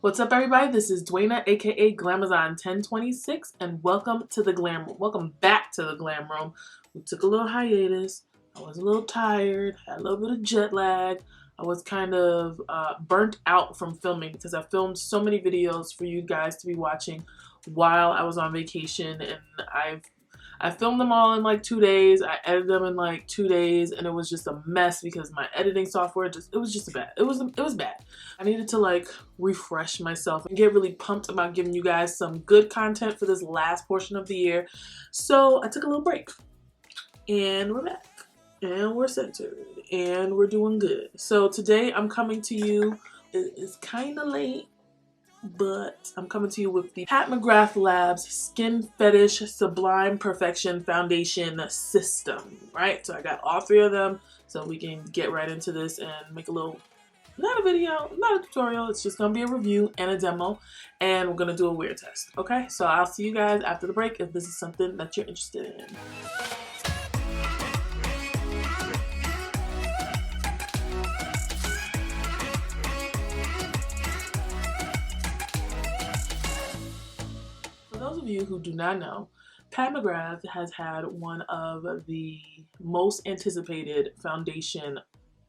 What's up, everybody? This is Dwayna, aka Glamazon1026, and welcome to the Glam Room. Welcome back to the Glam Room. We took a little hiatus. I was a little tired, had a little bit of jet lag. I was kind of burnt out from filming because I filmed so many videos for you guys to be watching while I was on vacation, and I filmed them all in like 2 days. I edited them in like 2 days, and it was just a mess because my editing software it was bad. I needed to like refresh myself and get really pumped about giving you guys some good content for this last portion of the year. So I took a little break, and we're back, and we're centered, and we're doing good. So today I'm coming to you. It's kind of late, but I'm coming to you with the Pat McGrath Labs Skin Fetish Sublime Perfection Foundation System, right? So I got all three of them, so we can get right into this and make a little, not a video, not a tutorial, it's just gonna be a review and a demo, and we're gonna do a wear test, okay? So I'll see you guys after the break if this is something that you're interested in. For those of you who do not know, Pat McGrath has had one of the most anticipated foundation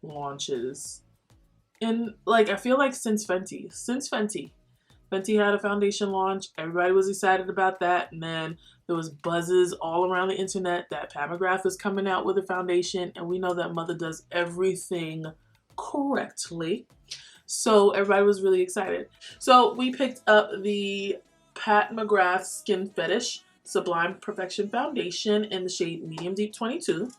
launches in, like, I feel like since Fenty. Fenty had a foundation launch. Everybody was excited about that, and then there was buzzes all around the internet that Pat McGrath is coming out with a foundation, and we know that mother does everything correctly. So everybody was really excited. So we picked up the Pat McGrath Skin Fetish Sublime Perfection Foundation in the shade Medium Deep 22.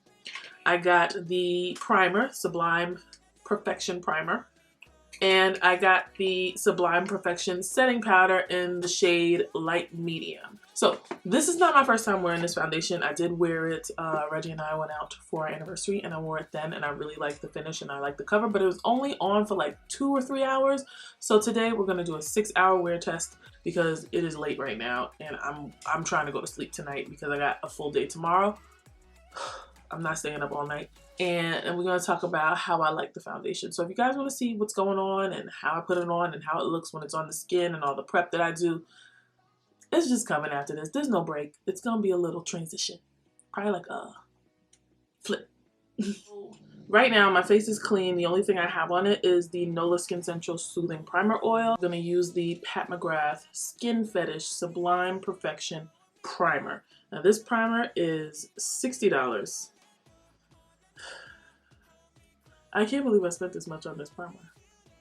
I got the primer, Sublime Perfection Primer, and I got the Sublime Perfection Setting Powder in the shade Light Medium. So this is not my first time wearing this foundation. I did wear it, Reggie and I went out for our anniversary, and I wore it then, and I really liked the finish and I liked the cover, but it was only on for like 2 or 3 hours. So today we're gonna do a 6-hour wear test because it is late right now, and I'm trying to go to sleep tonight because I got a full day tomorrow. I'm not staying up all night. And we're going to talk about how I like the foundation. So if you guys want to see what's going on and how I put it on and how it looks when it's on the skin and all the prep that I do, it's just coming after this. There's no break. It's going to be a little transition. Probably like a flip. Right now, my face is clean. The only thing I have on it is the Nola Skin Central Soothing Primer Oil. I'm going to use the Pat McGrath Skin Fetish Sublime Perfection Primer. Now this primer is $60. I can't believe I spent this much on this primer.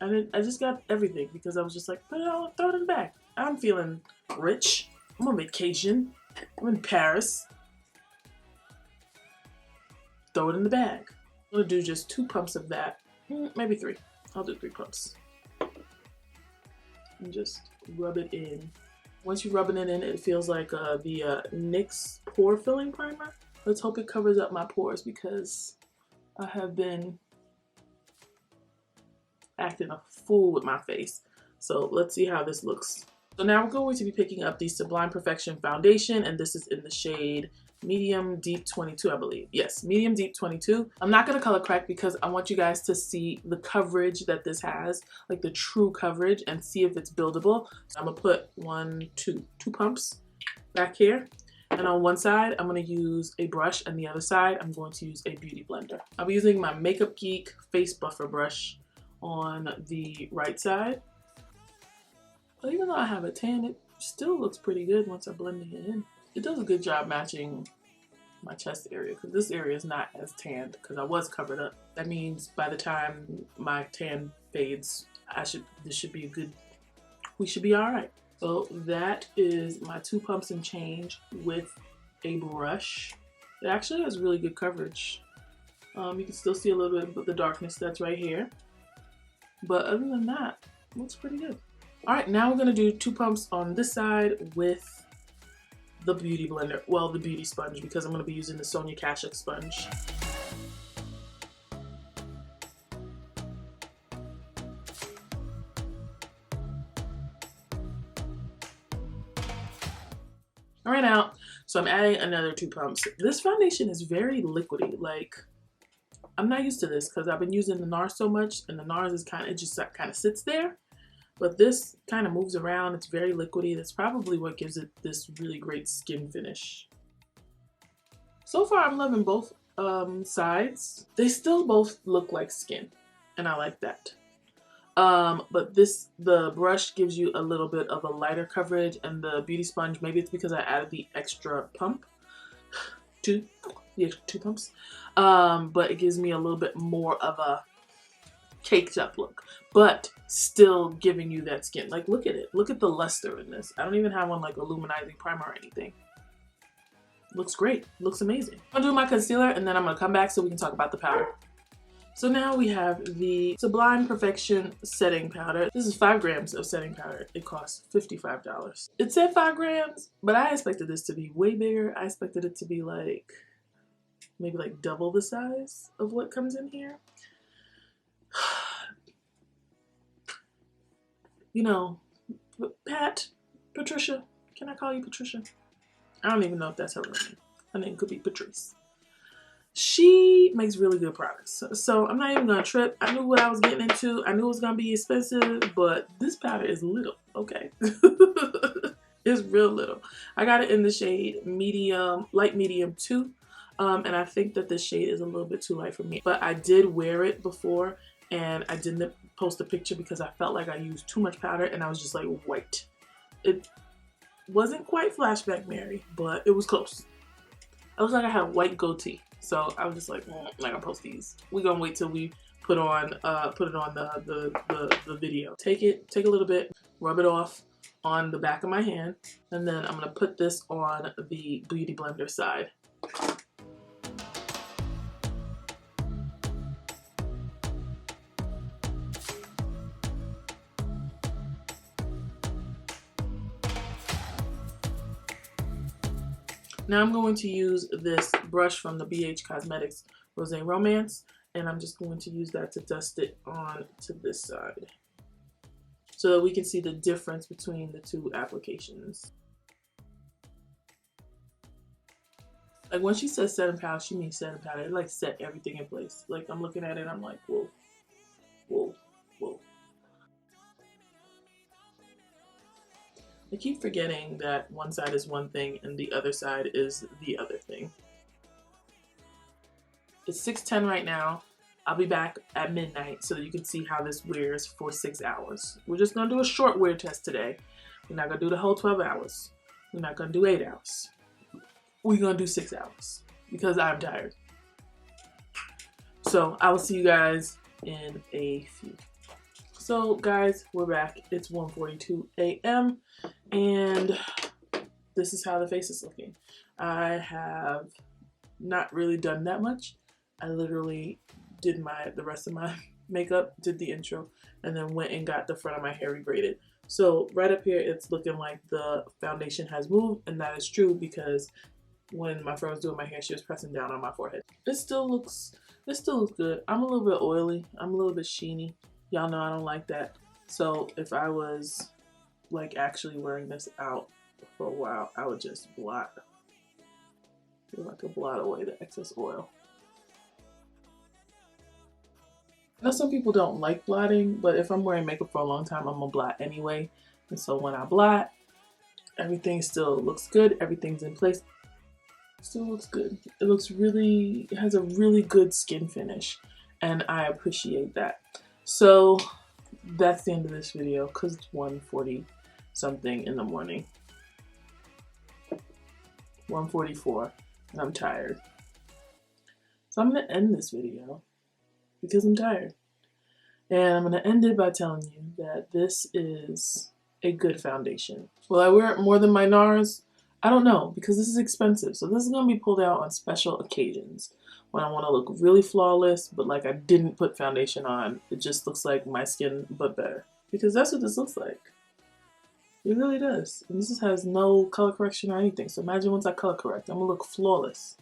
I just got everything because I was just like, throw it in the bag. I'm feeling rich. I'm on vacation. I'm in Paris. Throw it in the bag. I'm gonna do just 2 pumps of that. Maybe 3. I'll do 3 pumps. And just rub it in. Once you rub it in, it feels like the NYX Pore Filling Primer. Let's hope it covers up my pores because I have been acting a fool with my face. So let's see how this looks. So now we're going to be picking up the Sublime Perfection Foundation, and this is in the shade Medium Deep 22, I believe. Yes, Medium Deep 22. I'm not going to color correct because I want you guys to see the coverage that this has, like the true coverage, and see if it's buildable. So I'm going to put 2 pumps back here. And on one side, I'm going to use a brush, and the other side, I'm going to use a beauty blender. I'll be using my Makeup Geek Face Buffer brush on the right side. But even though I have a tan, it still looks pretty good once I'm blending it in. It does a good job matching my chest area because this area is not as tanned because I was covered up. That means by the time my tan fades, this should be we should be all right. So that is my 2 pumps and change with a brush. It actually has really good coverage. You can still see a little bit of the darkness that's right here. But other than that, it looks pretty good. All right, now we're gonna do 2 pumps on this side with the beauty blender. Well, the beauty sponge, because I'm gonna be using the Sonia Kashuk sponge. All right, now, so I'm adding another 2 pumps. This foundation is very liquidy. Like, I'm not used to this because I've been using the NARS so much, and the NARS is kind of sits there. But this kind of moves around. It's very liquidy. That's probably what gives it this really great skin finish. So far, I'm loving both sides. They still both look like skin, and I like that. But the brush gives you a little bit of a lighter coverage, and the beauty sponge, maybe it's because I added the extra pump, the extra 2 pumps, but it gives me a little bit more of a caked up look, but still giving you that skin. Like, look at it. Look at the luster in this. I don't even have one like illuminizing primer or anything. Looks great. Looks amazing. I'm gonna do my concealer, and then I'm gonna come back so we can talk about the powder. So now we have the Sublime Perfection Setting Powder. This is 5 grams of setting powder. It costs $55. It said 5 grams, but I expected this to be way bigger. I expected it to be like, maybe like double the size of what comes in here. You know, Patricia, can I call you Patricia? I don't even know if that's her real name. Her name could be Patrice. She makes really good products. So I'm not even gonna trip. I knew what I was getting into. I knew it was gonna be expensive, but this powder is little, okay? It's real little. I got it in the shade medium, light medium 2. And I think that this shade is a little bit too light for me. But I did wear it before, and I didn't post a picture because I felt like I used too much powder and I was just like white. It wasn't quite Flashback Mary, but it was close. I looked like I had a white goatee. So I was just like, I'm not gonna post these. We're gonna wait till we put it on the video. Take a little bit, rub it off on the back of my hand, and then I'm gonna put this on the Beauty Blender side. Now I'm going to use this brush from the BH Cosmetics Rosé Romance, and I'm just going to use that to dust it on to this side so that we can see the difference between the 2 applications. Like, when she says setting powder, she means setting powder. It like set everything in place. Like, I'm looking at it, I'm like, whoa, whoa, whoa. I keep forgetting that one side is one thing and the other side is the other thing. It's 6:10 right now. I'll be back at midnight so that you can see how this wears for 6 hours. We're just gonna do a short wear test today. We're not gonna do the whole 12 hours. We're not gonna do 8 hours. We're gonna do 6 hours because I'm tired. So I will see you guys in a few. So guys, we're back. It's 1:42 a.m. and this is how the face is looking. I have not really done that much. I literally did the rest of my makeup, did the intro, and then went and got the front of my hair rebraided. So right up here, it's looking like the foundation has moved, and that is true because when my friend was doing my hair, she was pressing down on my forehead. It still looks good. I'm a little bit oily. I'm a little bit sheeny. Y'all know I don't like that. So if I was like actually wearing this out for a while, I would just blot. I feel like I blot away the excess oil. I know some people don't like blotting, but if I'm wearing makeup for a long time, I'm gonna blot anyway. And so when I blot, everything still looks good. Everything's in place. Still looks good. It has a really good skin finish, and I appreciate that. So that's the end of this video because it's 1:40 something in the morning. 1:44 and I'm tired. So I'm gonna end this video because I'm tired. And I'm gonna end it by telling you that this is a good foundation. Will I wear it more than my NARS? I don't know, because this is expensive. So this is gonna be pulled out on special occasions when I wanna look really flawless, but like I didn't put foundation on. It just looks like my skin, but better. Because that's what this looks like. It really does. And this has no color correction or anything. So imagine once I color correct, I'm gonna look flawless.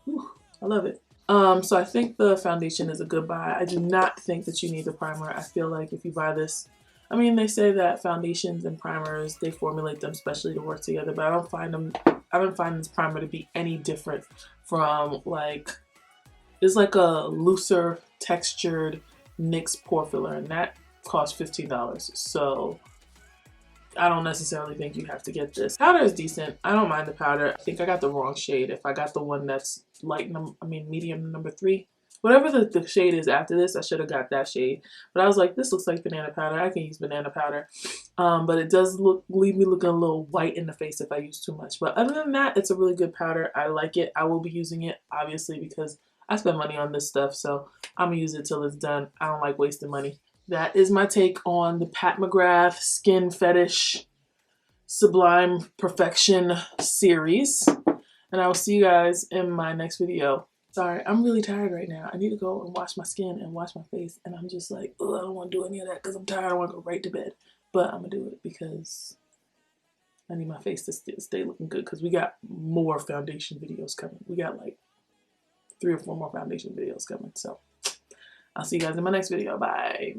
Whew, I love it. So I think the foundation is a good buy. I do not think that you need the primer. I feel like if you buy this, I mean, they say that foundations and primers, they formulate them specially to work together, but I don't find this primer to be any different from it's like a looser textured NYX pore filler, and that cost $15. So I don't necessarily think you have to get this. Powder is decent. I don't mind the powder. I think I got the wrong shade. If I got the one that's medium number 3. Whatever the shade is after this, I should have got that shade. But I was like, this looks like banana powder. I can use banana powder. But it does leave me looking a little white in the face if I use too much. But other than that, it's a really good powder. I like it. I will be using it, obviously, because I spend money on this stuff. So I'm going to use it till it's done. I don't like wasting money. That is my take on the Pat McGrath Skin Fetish Sublime Perfection series. And I will see you guys in my next video. Sorry, I'm really tired right now. I need to go and wash my skin and wash my face. And I'm just like, oh, I don't want to do any of that because I'm tired. I want to go right to bed. But I'm going to do it because I need my face to stay looking good because we got more foundation videos coming. We got like 3 or 4 more foundation videos coming. So I'll see you guys in my next video. Bye.